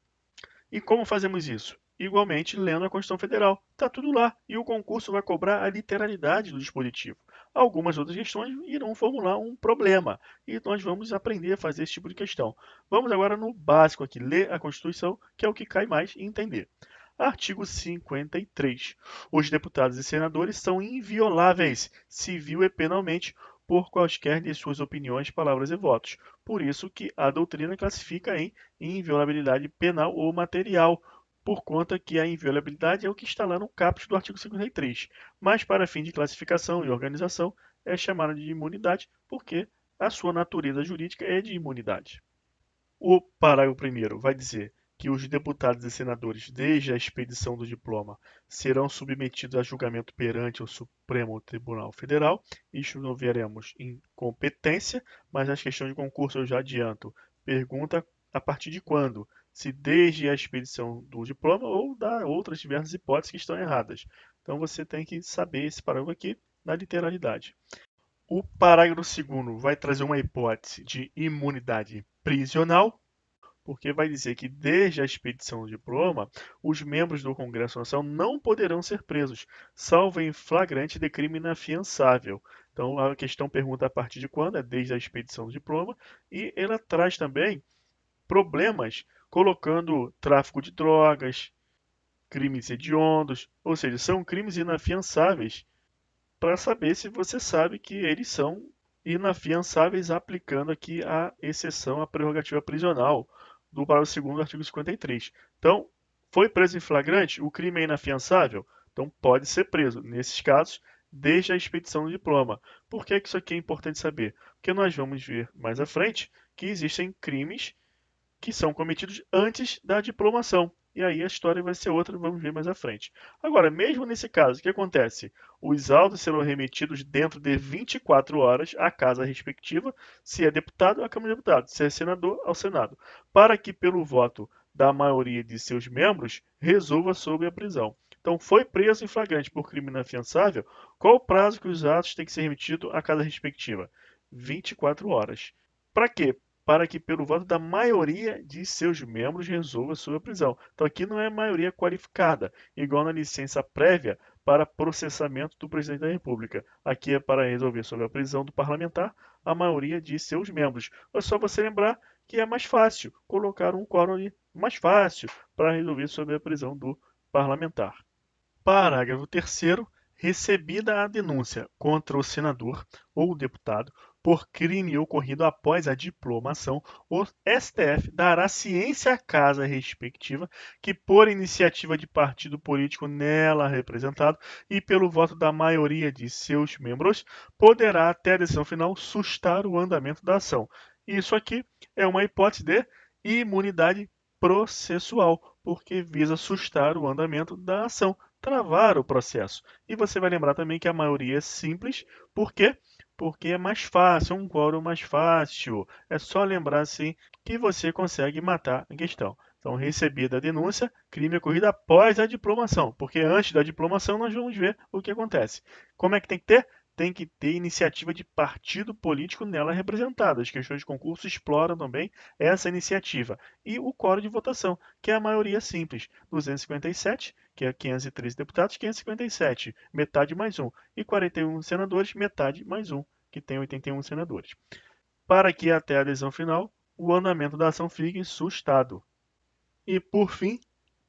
E como fazemos isso? Igualmente, lendo a Constituição Federal. Está tudo lá. E o concurso vai cobrar a literalidade do dispositivo. Algumas outras questões irão formular um problema. E nós vamos aprender a fazer esse tipo de questão. Vamos agora no básico aqui, ler a Constituição, que é o que cai mais em entender. Artigo 53. Os deputados e senadores são invioláveis, civil e penalmente, por quaisquer de suas opiniões, palavras e votos. Por isso que a doutrina classifica em inviolabilidade penal ou material, por conta que a inviolabilidade é o que está lá no caput do artigo 53. Mas para fim de classificação e organização, é chamada de imunidade, porque a sua natureza jurídica é de imunidade. O parágrafo 1º vai dizer que os deputados e senadores, desde a expedição do diploma, serão submetidos a julgamento perante o Supremo Tribunal Federal. Isso não veremos em competência, mas as questões de concurso eu já adianto. Pergunta a partir de quando? Se desde a expedição do diploma ou da outras diversas hipóteses que estão erradas. Então você tem que saber esse parágrafo aqui na literalidade. O parágrafo 2º vai trazer uma hipótese de imunidade prisional, porque vai dizer que desde a expedição do diploma, os membros do Congresso Nacional não poderão ser presos, salvo em flagrante de crime inafiançável. Então a questão pergunta a partir de quando, é desde a expedição do diploma, e ela traz também problemas colocando tráfico de drogas, crimes hediondos, ou seja, são crimes inafiançáveis, para saber se você sabe que eles são inafiançáveis, aplicando aqui a exceção à prerrogativa prisional do parágrafo 2º do artigo 53. Então, foi preso em flagrante, o crime é inafiançável? Então, pode ser preso, nesses casos, desde a expedição do diploma. Por que isso aqui é importante saber? Porque nós vamos ver mais à frente que existem crimes que são cometidos antes da diplomação. E aí a história vai ser outra, vamos ver mais à frente. Agora, mesmo nesse caso, o que acontece? Os autos serão remetidos dentro de 24 horas à casa respectiva, se é deputado, à Câmara de Deputados, se é senador, ao Senado, para que, pelo voto da maioria de seus membros, resolva sobre a prisão. Então, foi preso em flagrante por crime inafiançável, qual o prazo que os atos têm que ser remetidos à casa respectiva? 24 horas. Para quê? Para que, pelo voto da maioria de seus membros, resolva sobre a prisão. Então, aqui não é maioria qualificada, igual na licença prévia para processamento do presidente da República. Aqui é para resolver sobre a prisão do parlamentar a maioria de seus membros. É só você lembrar que é mais fácil colocar um quórum ali, mais fácil para resolver sobre a prisão do parlamentar. Parágrafo 3º. Recebida a denúncia contra o senador ou deputado por crime ocorrido após a diplomação, o STF dará ciência à casa respectiva que, por iniciativa de partido político nela representado e pelo voto da maioria de seus membros, poderá, até a decisão final, sustar o andamento da ação. Isso aqui é uma hipótese de imunidade processual, porque visa sustar o andamento da ação, travar o processo. E você vai lembrar também que a maioria é simples, por quê? Porque é mais fácil, é um quórum mais fácil. É só lembrar assim que você consegue matar a questão. Então, recebida a denúncia, crime ocorrido após a diplomação, porque antes da diplomação nós vamos ver o que acontece. Como é que tem que ter? Tem que ter iniciativa de partido político nela representado. As questões de concurso exploram também essa iniciativa. E o quórum de votação, que é a maioria simples, 257, que é 513 deputados, 557, metade mais um. E 41 senadores, metade mais um, que tem 81 senadores. Para que até a decisão final, o andamento da ação fique sustado. E, por fim,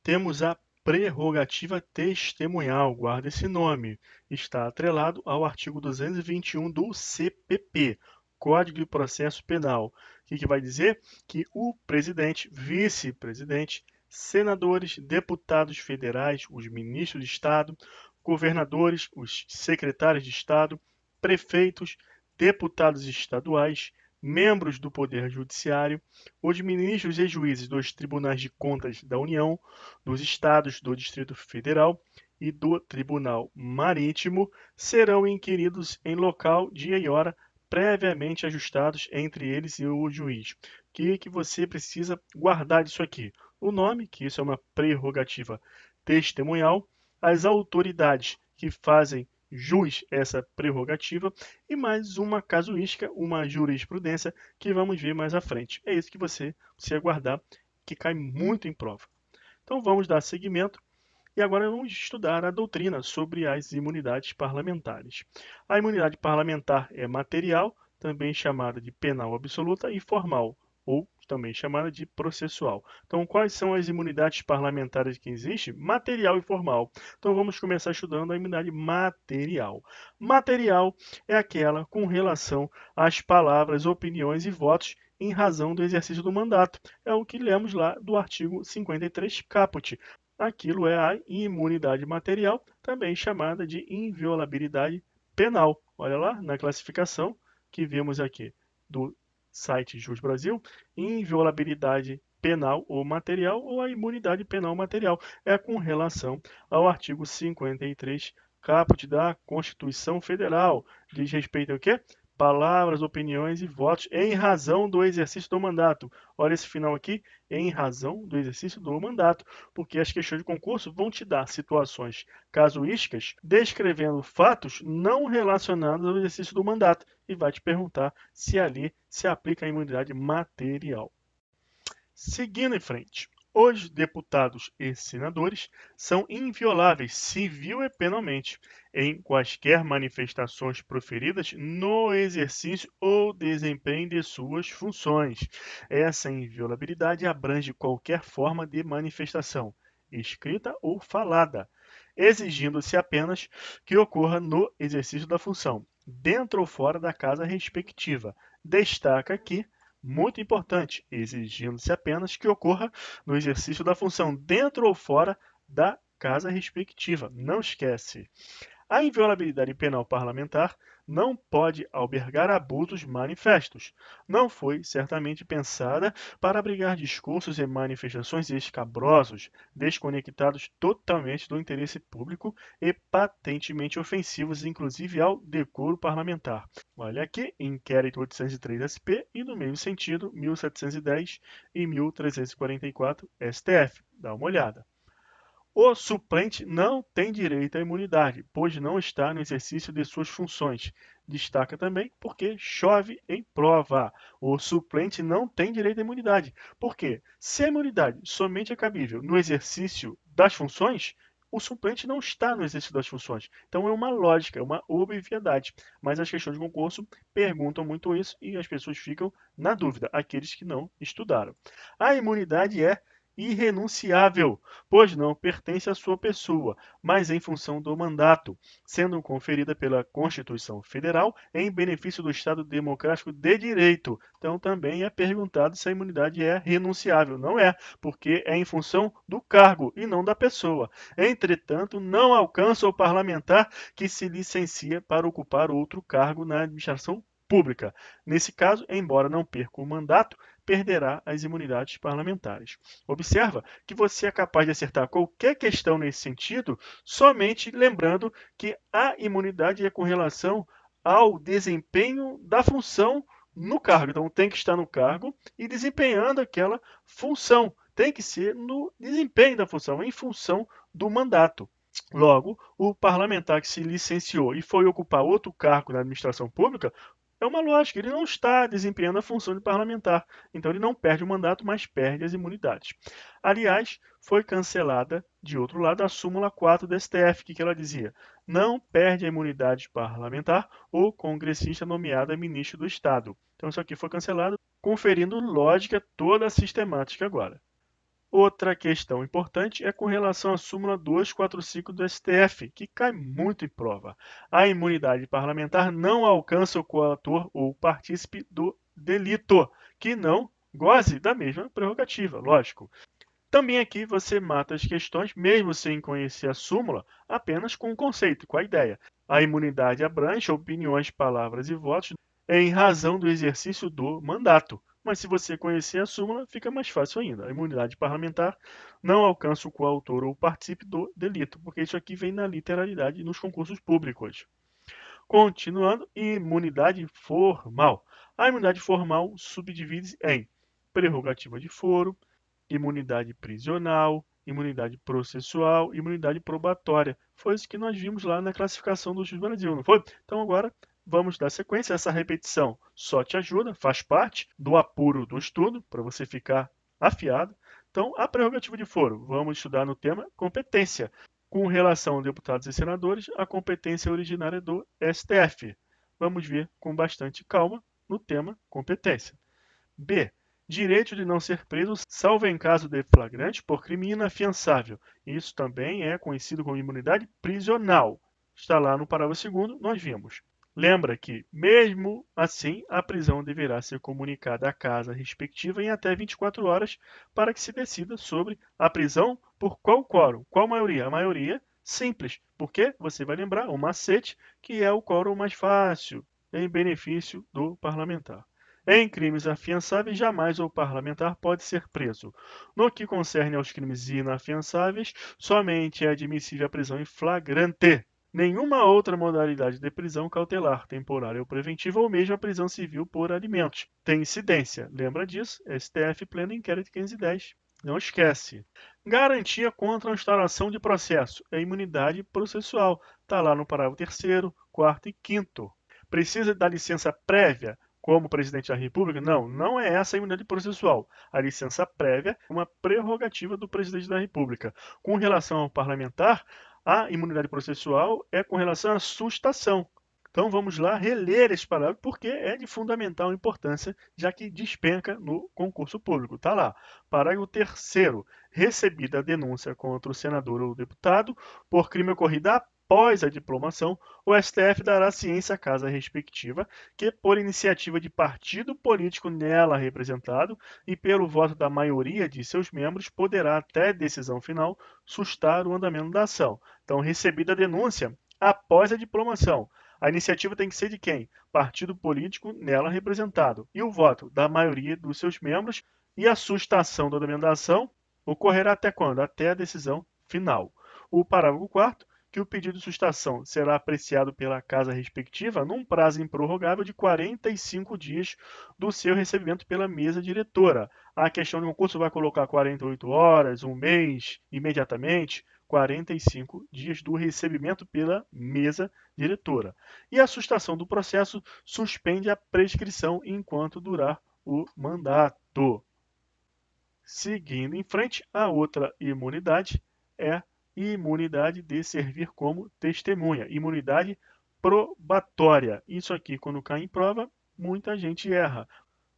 temos a prerrogativa testemunhal. Guarda esse nome. Está atrelado ao artigo 221 do CPP, Código de Processo Penal. O que vai dizer? Que o presidente, vice-presidente, senadores, deputados federais, os ministros de Estado, governadores, os secretários de Estado, prefeitos, deputados estaduais, membros do Poder Judiciário, os ministros e juízes dos Tribunais de Contas da União, dos Estados, do Distrito Federal e do Tribunal Marítimo serão inquiridos em local, dia e hora previamente ajustados entre eles e o juiz. O que você precisa guardar disso aqui? O nome, que isso é uma prerrogativa testemunhal, as autoridades que fazem jus essa prerrogativa e mais uma casuística, uma jurisprudência que vamos ver mais à frente. É isso que você precisa guardar, que cai muito em prova. Então vamos dar seguimento e agora vamos estudar a doutrina sobre as imunidades parlamentares. A imunidade parlamentar é material, também chamada de penal absoluta, e formal, ou também chamada de processual. Então, quais são as imunidades parlamentares que existem? Material e formal. Então, vamos começar estudando a imunidade material. Material é aquela com relação às palavras, opiniões e votos em razão do exercício do mandato. É o que lemos lá do artigo 53 caput. Aquilo é a imunidade material, também chamada de inviolabilidade penal. Olha lá na classificação que vimos aqui do site Jus Brasil, inviolabilidade penal ou material ou a imunidade penal material. É com relação ao artigo 53 caput da Constituição Federal. Diz respeito ao quê? Palavras, opiniões e votos em razão do exercício do mandato. Olha esse final aqui, em razão do exercício do mandato, porque as questões de concurso vão te dar situações casuísticas descrevendo fatos não relacionados ao exercício do mandato e vai te perguntar se ali se aplica a imunidade material. Seguindo em frente, os deputados e senadores são invioláveis civil e penalmente em quaisquer manifestações proferidas no exercício ou desempenho de suas funções. Essa inviolabilidade abrange qualquer forma de manifestação, escrita ou falada, exigindo-se apenas que ocorra no exercício da função, dentro ou fora da casa respectiva. Destaca que muito importante, exigindo-se apenas que ocorra no exercício da função dentro ou fora da casa respectiva. Não esquece. A inviolabilidade penal parlamentar não pode albergar abusos manifestos. Não foi certamente pensada para abrigar discursos e manifestações escabrosos, desconectados totalmente do interesse público e patentemente ofensivos, inclusive ao decoro parlamentar. Olha aqui, inquérito 803 SP e no mesmo sentido, 1710 e 1344 STF. Dá uma olhada. O suplente não tem direito à imunidade, pois não está no exercício de suas funções. Destaca também porque chove em prova. O suplente não tem direito à imunidade. Por quê? Se a imunidade somente é cabível no exercício das funções, o suplente não está no exercício das funções. Então é uma lógica, é uma obviedade. Mas as questões de concurso perguntam muito isso e as pessoas ficam na dúvida, aqueles que não estudaram. A imunidade é irrenunciável, pois não pertence à sua pessoa, mas em função do mandato, sendo conferida pela Constituição Federal em benefício do Estado Democrático de Direito. Então também é perguntado se a imunidade é renunciável. Não é, porque é em função do cargo e não da pessoa. Entretanto, não alcança o parlamentar que se licencia para ocupar outro cargo na administração pública. Nesse caso, embora não perca o mandato, perderá as imunidades parlamentares. Observa que você é capaz de acertar qualquer questão nesse sentido, somente lembrando que a imunidade é com relação ao desempenho da função no cargo. Então, tem que estar no cargo e desempenhando aquela função. Tem que ser no desempenho da função, em função do mandato. Logo, o parlamentar que se licenciou e foi ocupar outro cargo na administração pública, é uma lógica, ele não está desempenhando a função de parlamentar. Então, ele não perde o mandato, mas perde as imunidades. Aliás, foi cancelada, de outro lado, a súmula 4 do STF, que ela dizia: não perde a imunidade parlamentar o congressista nomeado a ministro do Estado. Então, isso aqui foi cancelado, conferindo lógica toda a sistemática agora. Outra questão importante é com relação à súmula 245 do STF, que cai muito em prova. A imunidade parlamentar não alcança o coautor ou partícipe do delito, que não goze da mesma prerrogativa, lógico. Também aqui você mata as questões, mesmo sem conhecer a súmula, apenas com o conceito, com a ideia. A imunidade abrange opiniões, palavras e votos em razão do exercício do mandato. Mas se você conhecer a súmula, fica mais fácil ainda. A imunidade parlamentar não alcança o coautor ou participe do delito, porque isso aqui vem na literalidade nos concursos públicos. Continuando, imunidade formal. A imunidade formal subdivide em prerrogativa de foro, imunidade prisional, imunidade processual, imunidade probatória. Foi isso que nós vimos lá na classificação do Juiz Brasil, não foi? Então agora vamos dar sequência. Essa repetição só te ajuda, faz parte do apuro do estudo, para você ficar afiado. Então, a prerrogativa de foro, vamos estudar no tema competência. Com relação a deputados e senadores, a competência originária do STF. Vamos ver com bastante calma no tema competência. B. Direito de não ser preso, salvo em caso de flagrante por crime inafiançável. Isso também é conhecido como imunidade prisional. Está lá no parágrafo 2º, nós vimos. Lembra que, mesmo assim, a prisão deverá ser comunicada à casa respectiva em até 24 horas para que se decida sobre a prisão por qual quórum, qual maioria. A maioria simples, porque você vai lembrar o macete, que é o quórum mais fácil, em benefício do parlamentar. Em crimes afiançáveis, jamais o parlamentar pode ser preso. No que concerne aos crimes inafiançáveis, somente é admissível a prisão em flagrante. Nenhuma outra modalidade de prisão cautelar, temporária ou preventiva, ou mesmo a prisão civil por alimentos, tem incidência. Lembra disso? STF Pleno Inquérito 510. Não esquece. Garantia contra a instauração de processo. É imunidade processual. Está lá no parágrafo 3º, 4º e 5º. Precisa da licença prévia como presidente da República? Não, não é essa a imunidade processual. A licença prévia é uma prerrogativa do presidente da República. Com relação ao parlamentar, a imunidade processual é com relação à sustação. Então vamos lá reler esse parágrafo porque é de fundamental importância, já que despenca no concurso público. Está lá. Parágrafo 3º. Recebida a denúncia contra o senador ou deputado por crime ocorrido após a diplomação, o STF dará ciência à casa respectiva, que, por iniciativa de partido político nela representado e pelo voto da maioria de seus membros, poderá, até decisão final, sustar o andamento da ação. Então, recebida a denúncia após a diplomação. A iniciativa tem que ser de quem? Partido político nela representado. E o voto da maioria dos seus membros e a sustação do andamento da ação ocorrerá até quando? Até a decisão final. O parágrafo 4º, que o pedido de sustação será apreciado pela casa respectiva num prazo improrrogável de 45 dias do seu recebimento pela mesa diretora. A questão de concurso vai colocar 48 horas, um mês, imediatamente, 45 dias do recebimento pela mesa diretora. E a sustação do processo suspende a prescrição enquanto durar o mandato. Seguindo em frente, a outra imunidade é imunidade de servir como testemunha, imunidade probatória. Isso aqui, quando cai em prova, muita gente erra.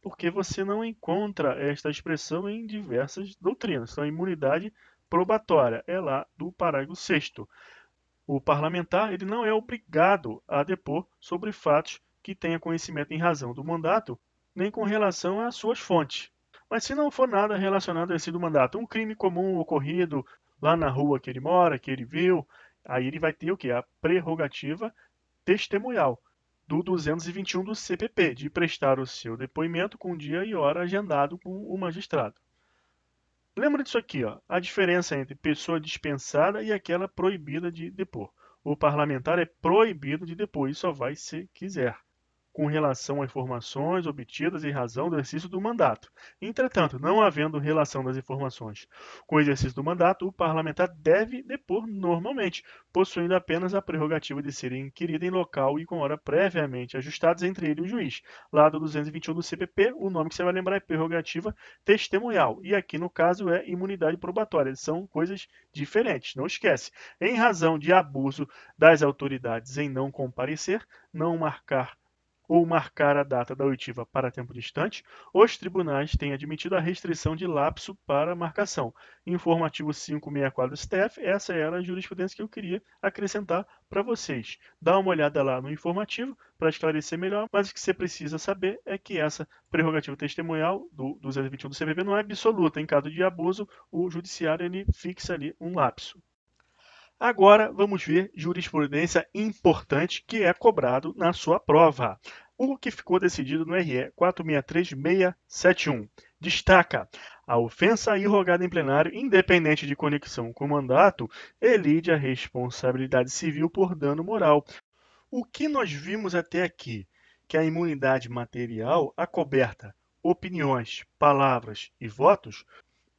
porque você não encontra esta expressão em diversas doutrinas. Então, a imunidade probatória é lá do parágrafo 6º. O parlamentar ele não é obrigado a depor sobre fatos que tenha conhecimento em razão do mandato, nem com relação às suas fontes. Mas se não for nada relacionado a esse do mandato, um crime comum ocorrido lá na rua que ele mora, que ele viu, aí ele vai ter o quê? A prerrogativa testemunhal do 221 do CPP, de prestar o seu depoimento com dia e hora agendado com o magistrado. Lembra disso aqui, ó, a diferença entre pessoa dispensada e aquela proibida de depor. O parlamentar é proibido de depor e só vai se quiser, com relação a informações obtidas em razão do exercício do mandato. Entretanto, não havendo relação das informações com o exercício do mandato, o parlamentar deve depor normalmente, possuindo apenas a prerrogativa de ser inquirido em local e com hora previamente ajustados entre ele e o juiz. Lá do 221 do CPP, o nome que você vai lembrar é prerrogativa testemunhal, e aqui no caso é imunidade probatória. São coisas diferentes, não esquece. Em razão de abuso das autoridades em não comparecer, não marcar ou marcar a data da oitiva para tempo distante, os tribunais têm admitido a restrição de lapso para a marcação. Informativo 564 do STF, essa era a jurisprudência que eu queria acrescentar para vocês. Dá uma olhada lá no informativo para esclarecer melhor, mas o que você precisa saber é que essa prerrogativa testemunhal do 221 do CPP não é absoluta. Em caso de abuso, o judiciário ele fixa ali um lapso. Agora vamos ver jurisprudência importante que é cobrado na sua prova. O que ficou decidido no RE 463671 destaca: a ofensa irrogada em plenário, independente de conexão com o mandato, elide a responsabilidade civil por dano moral. O que nós vimos até aqui? Que a imunidade material acoberta opiniões, palavras e votos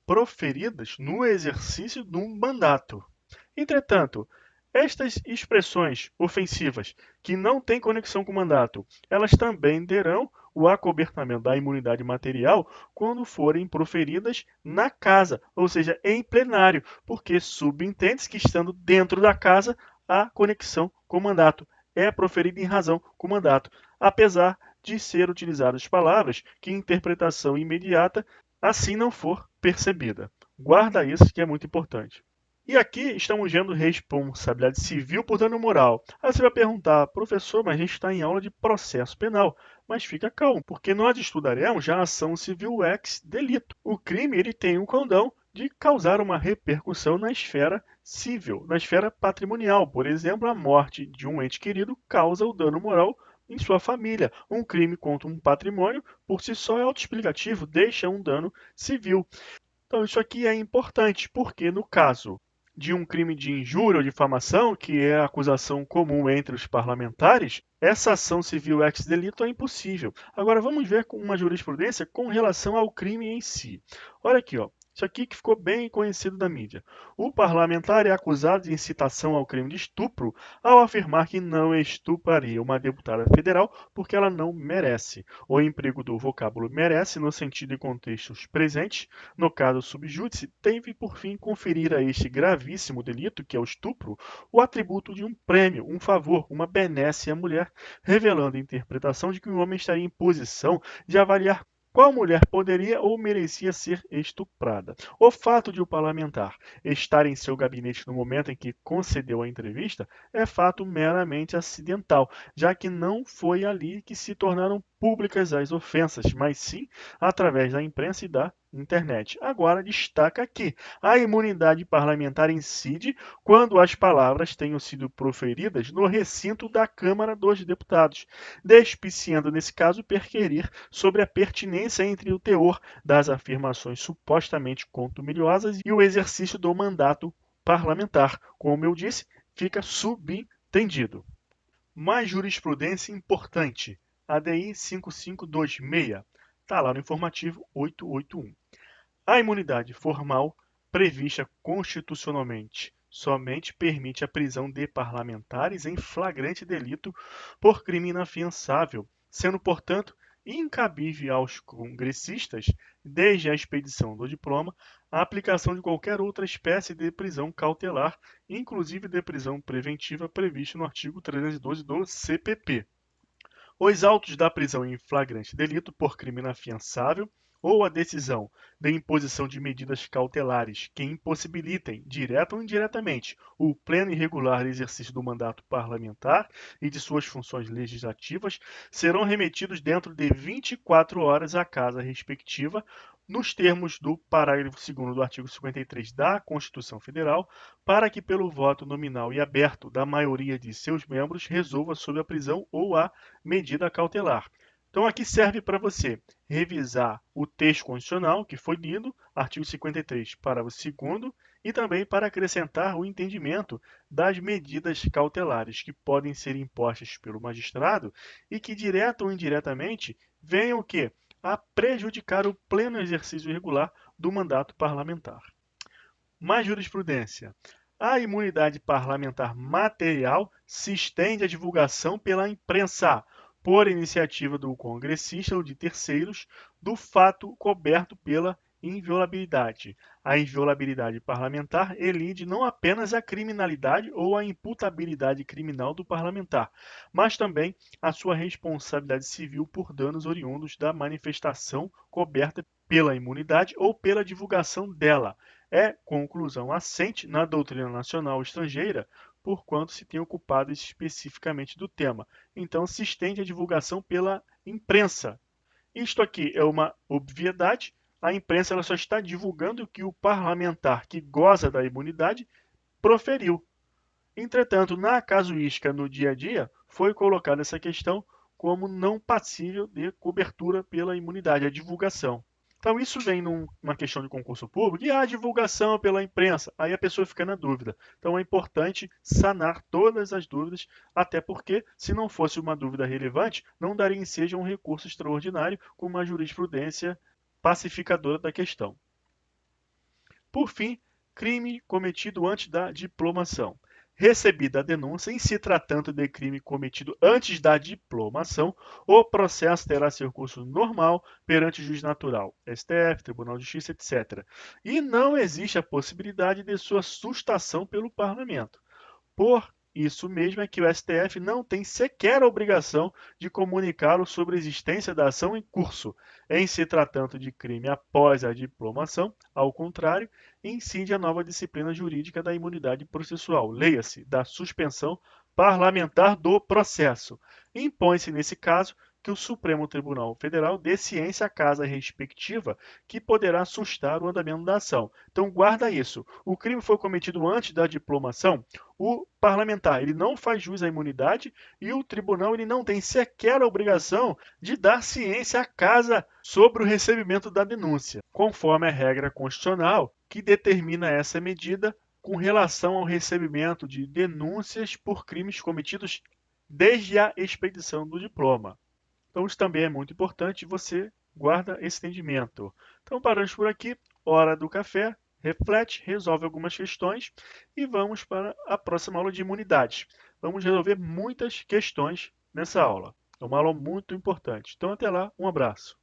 proferidas no exercício de um mandato. Entretanto, estas expressões ofensivas que não têm conexão com o mandato, elas também terão o acobertamento da imunidade material quando forem proferidas na casa, ou seja, em plenário, porque subentende-se que estando dentro da casa há conexão com o mandato, é proferida em razão com o mandato, apesar de ser utilizadas palavras que interpretação imediata assim não for percebida. Guarda isso que é muito importante. E aqui estamos vendo responsabilidade civil por dano moral. Aí você vai perguntar, professor, mas a gente está em aula de processo penal. Mas fica calmo, porque nós estudaremos já a ação civil ex delito. O crime ele tem o condão de causar uma repercussão na esfera civil, na esfera patrimonial. Por exemplo, a morte de um ente querido causa o dano moral em sua família. Um crime contra um patrimônio, por si só, é autoexplicativo, deixa um dano civil. Então, isso aqui é importante, porque no caso de um crime de injúria ou difamação, que é a acusação comum entre os parlamentares, essa ação civil ex delito é impossível. Agora, vamos ver com uma jurisprudência com relação ao crime em si. Olha aqui, ó. Isso aqui que ficou bem conhecido da mídia. O parlamentar é acusado de incitação ao crime de estupro ao afirmar que não estupraria uma deputada federal porque ela não merece. O emprego do vocábulo merece no sentido e contextos presentes, no caso subjúdice, teve por fim conferir a este gravíssimo delito, que é o estupro, o atributo de um prêmio, um favor, uma benesse à mulher, revelando a interpretação de que o homem estaria em posição de avaliar qual mulher poderia ou merecia ser estuprada. O fato de o parlamentar estar em seu gabinete no momento em que concedeu a entrevista é fato meramente acidental, já que não foi ali que se tornaram públicas as ofensas, mas sim através da imprensa e da internet. Agora destaca aqui: a imunidade parlamentar incide quando as palavras tenham sido proferidas no recinto da Câmara dos Deputados, despiciando nesse caso perquerir sobre a pertinência entre o teor das afirmações supostamente contumeliosas e o exercício do mandato parlamentar. Como eu disse, fica subentendido. Mais jurisprudência importante: ADI 5526. Está lá no informativo 881. A imunidade formal, prevista constitucionalmente, somente permite a prisão de parlamentares em flagrante delito por crime inafiançável, sendo, portanto, incabível aos congressistas, desde a expedição do diploma, a aplicação de qualquer outra espécie de prisão cautelar, inclusive de prisão preventiva prevista no artigo 312 do CPP. Os autos da prisão em flagrante delito por crime inafiançável ou a decisão de imposição de medidas cautelares que impossibilitem, direta ou indiretamente, o pleno e regular exercício do mandato parlamentar e de suas funções legislativas, serão remetidos dentro de 24 horas à casa respectiva, nos termos do parágrafo 2º do artigo 53 da Constituição Federal, para que, pelo voto nominal e aberto da maioria de seus membros, resolva sobre a prisão ou a medida cautelar. Então, aqui serve para você revisar o texto constitucional que foi lido, artigo 53, parágrafo 2º, e também para acrescentar o entendimento das medidas cautelares que podem ser impostas pelo magistrado e que, direta ou indiretamente, venham o quê? A prejudicar o pleno exercício regular do mandato parlamentar. Mais jurisprudência. A imunidade parlamentar material se estende à divulgação pela imprensa, por iniciativa do congressista ou de terceiros, do fato coberto pela inviolabilidade. A inviolabilidade parlamentar elide não apenas a criminalidade ou a imputabilidade criminal do parlamentar, mas também a sua responsabilidade civil por danos oriundos da manifestação coberta pela imunidade ou pela divulgação dela. É conclusão assente na doutrina nacional ou estrangeira, porquanto se tem ocupado especificamente do tema. Então, se estende a divulgação pela imprensa. Isto aqui é uma obviedade. A imprensa ela só está divulgando o que o parlamentar que goza da imunidade proferiu. Entretanto, na casuística no dia a dia, foi colocada essa questão como não passível de cobertura pela imunidade, a divulgação. Então, isso vem numa questão de concurso público e a divulgação pela imprensa. Aí a pessoa fica na dúvida. Então, é importante sanar todas as dúvidas, até porque, se não fosse uma dúvida relevante, não daria ensejo a um recurso extraordinário com uma jurisprudência pacificadora da questão. Por fim, crime cometido antes da diplomação. Recebida a denúncia, em se tratando de crime cometido antes da diplomação, o processo terá seu curso normal perante o juiz natural, STF, Tribunal de Justiça, etc. E não existe a possibilidade de sua sustação pelo parlamento. Por isso mesmo é que o STF não tem sequer a obrigação de comunicá-lo sobre a existência da ação em curso, em se tratando de crime após a diplomação. Ao contrário, incide a nova disciplina jurídica da imunidade processual, leia-se, da suspensão parlamentar do processo. Impõe-se, nesse caso, que o Supremo Tribunal Federal dê ciência à casa respectiva que poderá sustar o andamento da ação. Então, guarda isso. O crime foi cometido antes da diplomação, o parlamentar ele não faz jus à imunidade e o tribunal ele não tem sequer a obrigação de dar ciência à casa sobre o recebimento da denúncia, conforme a regra constitucional que determina essa medida com relação ao recebimento de denúncias por crimes cometidos desde a expedição do diploma. Então, isso também é muito importante, você guarda esse entendimento. Então, paramos por aqui, hora do café, reflete, resolve algumas questões e vamos para a próxima aula de imunidade. Vamos resolver muitas questões nessa aula. É uma aula muito importante. Então, até lá, um abraço.